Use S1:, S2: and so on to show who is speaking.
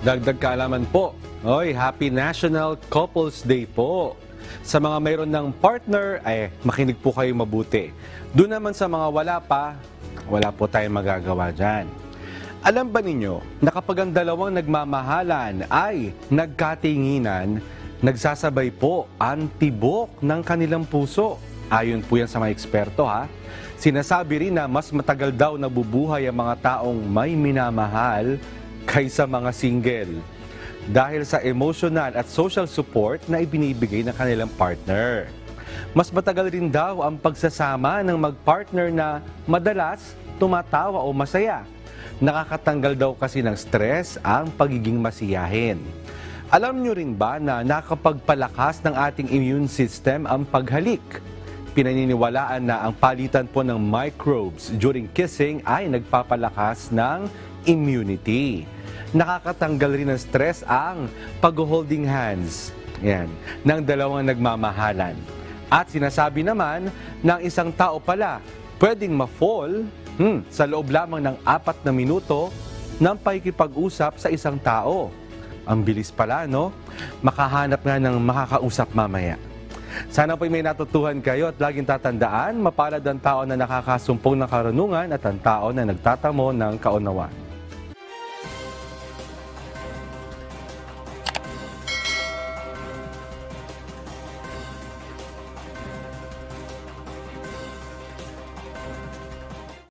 S1: Dagdag kaalaman po, Happy National Couples Day po. Sa mga mayroon ng partner, makinig po kayo mabuti. Doon naman sa mga wala pa, wala po tayong magagawa dyan. Alam ba ninyo na kapag ang dalawang nagmamahalan ay nagkatinginan, nagsasabay po ang tibok ng kanilang puso? Ayon po yan sa mga eksperto ha. Sinasabi rin na mas matagal daw nabubuhay ang mga taong may minamahal kaysa mga single dahil sa emotional at social support na ibinibigay ng kanilang partner. Mas matagal rin daw ang pagsasama ng magpartner na madalas tumatawa o masaya. Nakakatanggal daw kasi ng stress ang pagiging masiyahin. Alam nyo rin ba na nakapagpalakas ng ating immune system ang paghalik? Pinaniniwalaan na ang palitan po ng microbes during kissing ay nagpapalakas ng immunity. Nakakatanggal rin ng stress ang pag-holding hands ng dalawang nagmamahalan. At sinasabi naman ng isang tao pala pwedeng ma-fall sa loob lamang ng 4 na minuto ng pakikipag-usap sa isang tao. Ang bilis pala, no? Makahanap nga ng makakausap mamaya. Sana po'y may natutuhan kayo at laging tatandaan, mapalad ang tao na nakakasumpong ng karunungan at ang tao na nagtatamo ng kaunawaan.